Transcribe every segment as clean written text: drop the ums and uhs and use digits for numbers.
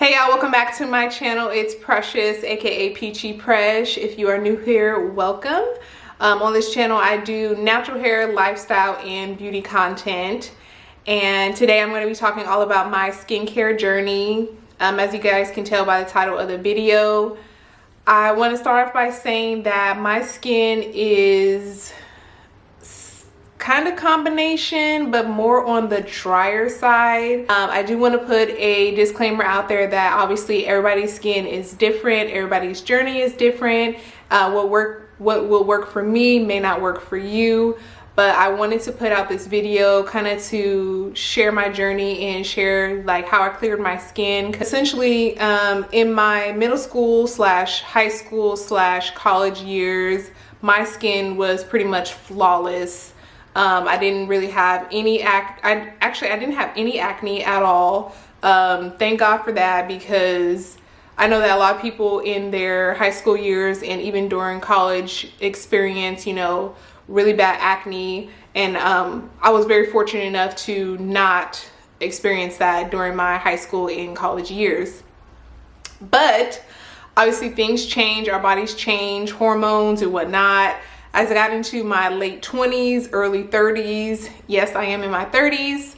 Hey y'all, welcome back to my channel. It's Precious, aka Peachy Presh. If you are new here, welcome. On this channel I do natural hair, lifestyle, and beauty content. And today I'm going to be talking all about my skincare journey. As you guys can tell by the title of the video, I want to start off by saying that my skin is kind of combination, but more on the drier side. I do want to put a disclaimer out there that obviously everybody's skin is different, everybody's journey is different. What will work for me may not work for you, but I wanted to put out this video kind of to share my journey and share like how I cleared my skin. Essentially, in my middle school slash high slash school college years, my skin was pretty much flawless. I didn't really have any I didn't have any acne at all. Thank God for that, because I know that a lot of people in their high school years and even during college experience, you know, really bad acne. And I was very fortunate enough to not experience that during my high school and college years. But obviously things change, our bodies change, hormones and whatnot. As I got into my late 20s, early 30s, yes, I am in my 30s,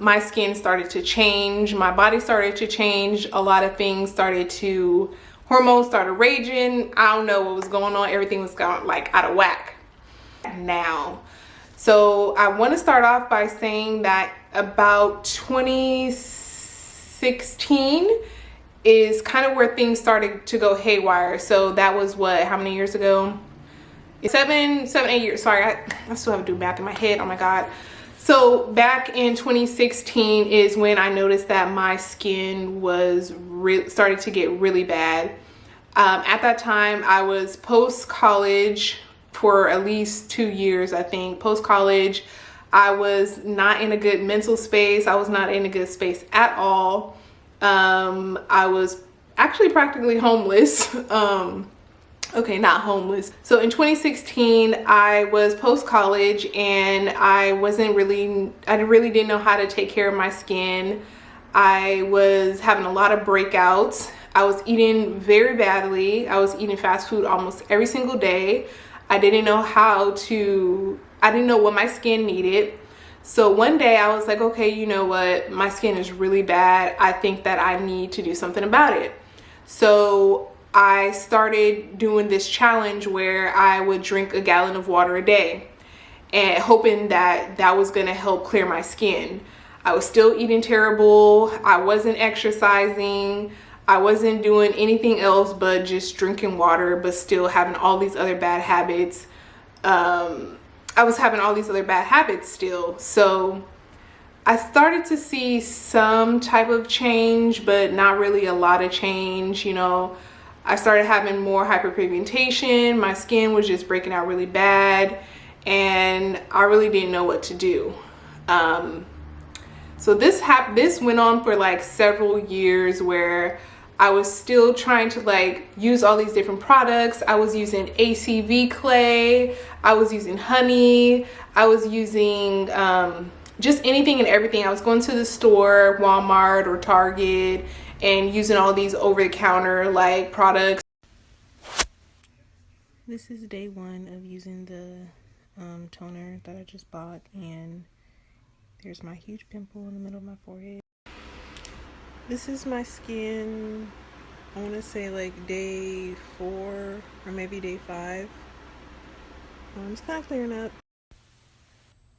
my skin started to change, my body started to change, a lot of things hormones started raging. I don't know what was going on, everything was gone like out of whack now. So I want to start off by saying that about 2016 is kind of where things started to go haywire. So that was what, how many years ago? 7, 8 years. Sorry, I still have to do math in my head. Oh my God. So back in 2016 is when I noticed that my skin was started to get really bad. At that time, I was post-college for at least 2 years, I think. Post-college, I was not in a good mental space. I was not in a good space at all. I was actually practically homeless. Okay, not homeless. So in 2016, I was post-college and I really didn't know how to take care of my skin. I was having a lot of breakouts. I was eating very badly. I was eating fast food almost every single day. I didn't know what my skin needed. So one day I was like, okay, you know what? My skin is really bad. I think that I need to do something about it. So I started doing this challenge where I would drink a gallon of water a day and hoping that that was going to help clear my skin. I was still eating terrible. I wasn't exercising. I wasn't doing anything else but just drinking water, but still having all these other bad habits. I was having all these other bad habits still. So I started to see some type of change, but not really a lot of change, you know. I started having more hyperpigmentation. My skin was just breaking out really bad and I really didn't know what to do. So this went on for like several years where I was still trying to like use all these different products. I was using ACV clay, I was using honey, I was using just anything and everything. I was going to the store, Walmart or Target, and using all these over-the-counter like products. This is day 1 of using the toner that I just bought, and there's my huge pimple in the middle of my forehead. This is my skin, I want to say like day 4 or maybe day 5. It's kind of clearing up.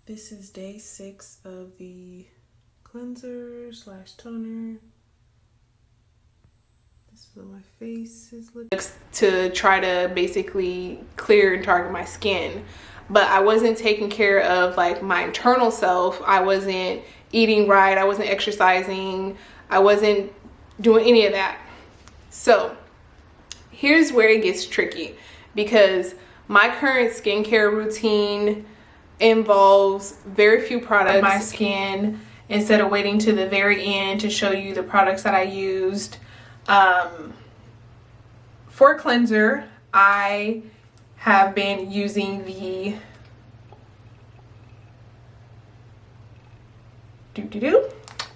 This is day 6 of the cleanser slash toner. This is what my face is looking to try to basically clear and target my skin. But I wasn't taking care of like my internal self. I wasn't eating right. I wasn't exercising. I wasn't doing any of that. So here's where it gets tricky, because my current skincare routine involves very few products on my skin. Instead of waiting to the very end to show you the products that I used. For cleanser, I have been using the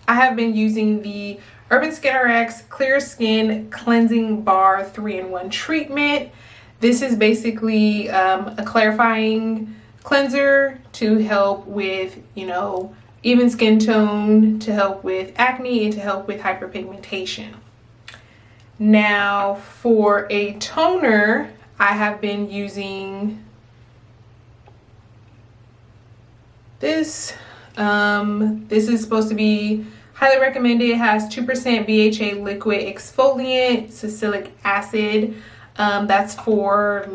I have been using the Urban Skin RX Clear Skin Cleansing Bar 3-in-1 treatment. This is basically a clarifying cleanser to help with, even skin tone, to help with acne, and to help with hyperpigmentation. Now for a toner, I have been using this. This is supposed to be highly recommended. It has 2% BHA liquid exfoliant, salicylic acid. That's for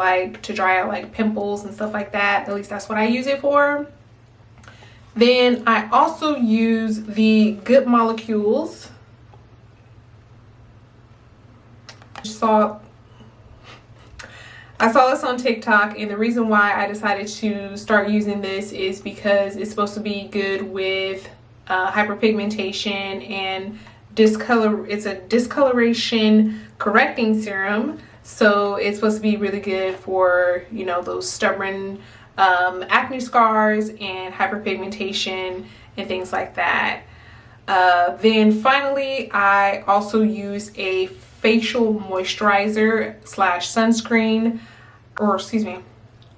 to dry out like pimples and stuff like that. At least that's what I use it for. Then I also use the Good Molecules. I saw this on TikTok, and the reason why I decided to start using this is because it's supposed to be good with hyperpigmentation and it's a discoloration correcting serum. So it's supposed to be really good for, those stubborn acne scars and hyperpigmentation and things like that. Then finally, I also use a facial moisturizer / sunscreen,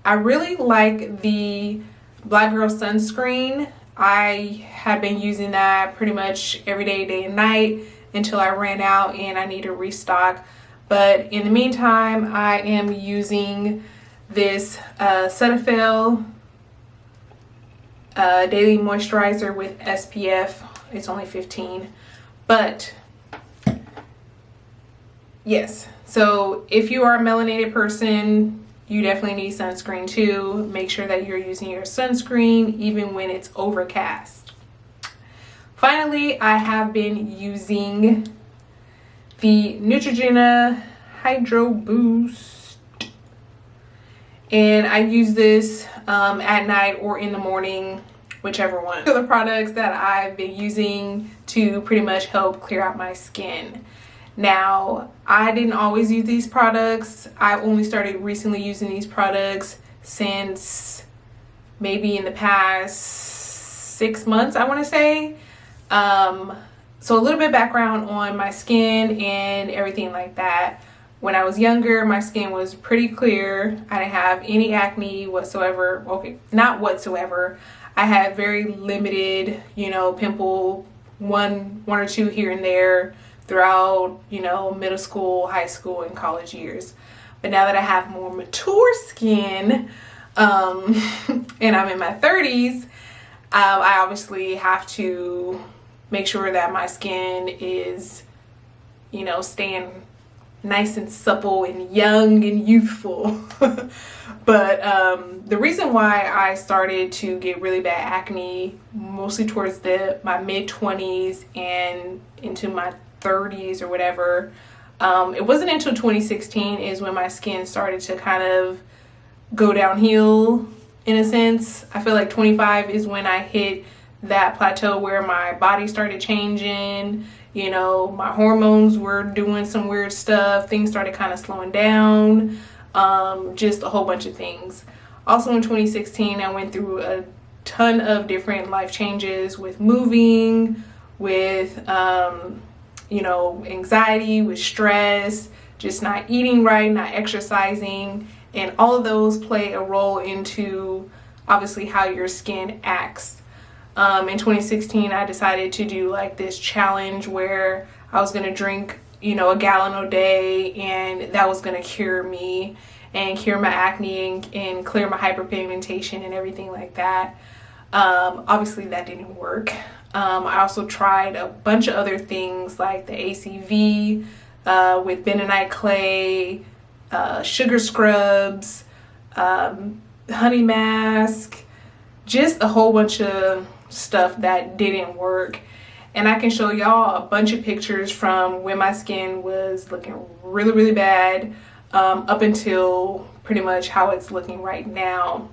I really like the Black Girl sunscreen. I have been using that pretty much every day and night until I ran out and I need to restock. But in the meantime, I am using this Cetaphil daily moisturizer with SPF. It's only 15, but yes. So if you are a melanated person, you definitely need sunscreen too. Make sure that you're using your sunscreen even when it's overcast. Finally, I have been using the Neutrogena Hydro Boost, and I use this at night or in the morning, whichever one. So the products that I've been using to pretty much help clear out my skin. Now, I didn't always use these products. I only started recently using these products since maybe in the past 6 months, I want to say. So a little bit of background on my skin and everything like that. When I was younger, my skin was pretty clear. I didn't have any acne whatsoever. Okay, not whatsoever. I had very limited, pimple, one or two here and there throughout, middle school, high school, and college years. But now that I have more mature skin, and I'm in my 30s, I obviously have to make sure that my skin is, staying nice and supple and young and youthful. But the reason why I started to get really bad acne, mostly towards my mid-20s and into my 30s or whatever, it wasn't until 2016 is when my skin started to kind of go downhill in a sense. I feel like 25 is when I hit that plateau where my body started changing. My hormones were doing some weird stuff. Things started kind of slowing down. Just a whole bunch of things. Also in 2016, I went through a ton of different life changes with moving, with, anxiety, with stress, just not eating right, not exercising. And all of those play a role into obviously how your skin acts. In 2016, I decided to do this challenge where I was going to drink, a gallon a day, and that was going to cure me and cure my acne and clear my hyperpigmentation and everything like that. Obviously, that didn't work. I also tried a bunch of other things like the ACV with bentonite clay, sugar scrubs, honey mask, just a whole bunch of stuff that didn't work. And I can show y'all a bunch of pictures from when my skin was looking really, really bad up until pretty much how it's looking right now.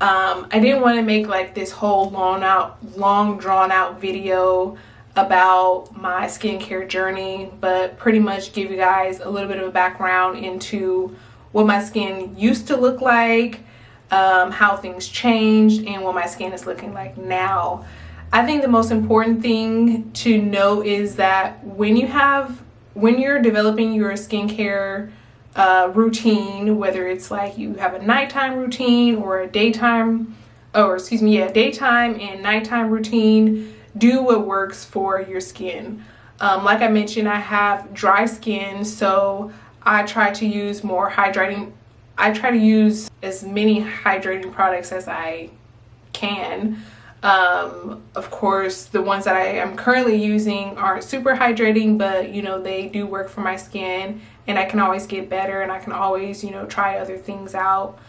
I didn't want to make this whole long drawn out video about my skincare journey, but pretty much give you guys a little bit of a background into what my skin used to look like, how things changed, and what my skin is looking like now. I think the most important thing to know is that when you're developing your skincare routine, whether it's like you have a nighttime routine or a daytime, daytime and nighttime routine, do what works for your skin. Like I mentioned, I have dry skin, so I try to use I try to use as many hydrating products as I can. Of course, the ones that I am currently using aren't super hydrating, but you know, they do work for my skin, and I can always get better, and I can always, you know, try other things out.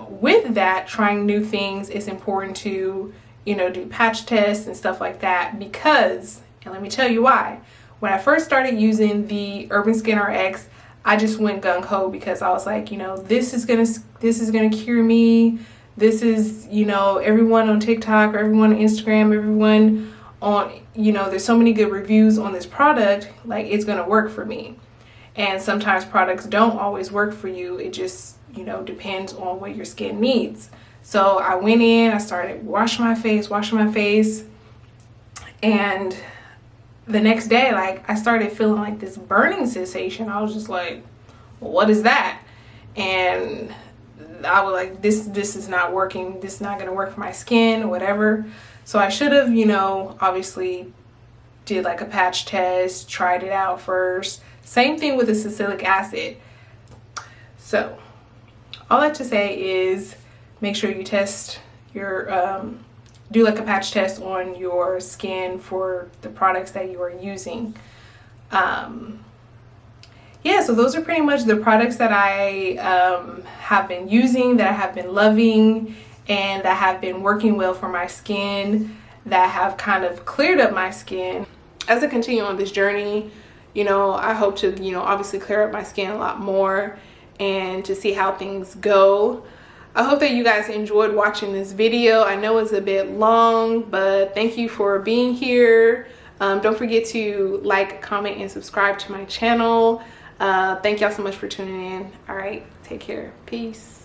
With that, trying new things is important to, you know, do patch tests and stuff like that, because, and let me tell you why. When I first started using the Urban Skin RX, I just went gung-ho because I was like, you know, this is gonna cure me. This is, you know, everyone on TikTok or everyone on Instagram, everyone on, you know, there's so many good reviews on this product, like it's gonna work for me. And sometimes products don't always work for you. It just, you know, depends on what your skin needs. So I went in, I started washing my face, and the next day, like, I started feeling like this burning sensation. I was just like, well, what is that? And I was like, this is not working. This is not gonna work for my skin or whatever. So I should have, you know, obviously did like a patch test, tried it out first. Same thing with the salicylic acid. So all that to say is make sure you test your, do like a patch test on your skin for the products that you are using. Yeah, so those are pretty much the products that I have been using, that I have been loving, and that have been working well for my skin, that have kind of cleared up my skin. As I continue on this journey, you know, I hope to, you know, obviously clear up my skin a lot more and to see how things go. I hope that you guys enjoyed watching this video. I know it's a bit long, but thank you for being here. Don't forget to like, comment, and subscribe to my channel. Thank y'all so much for tuning in. All right, take care. Peace.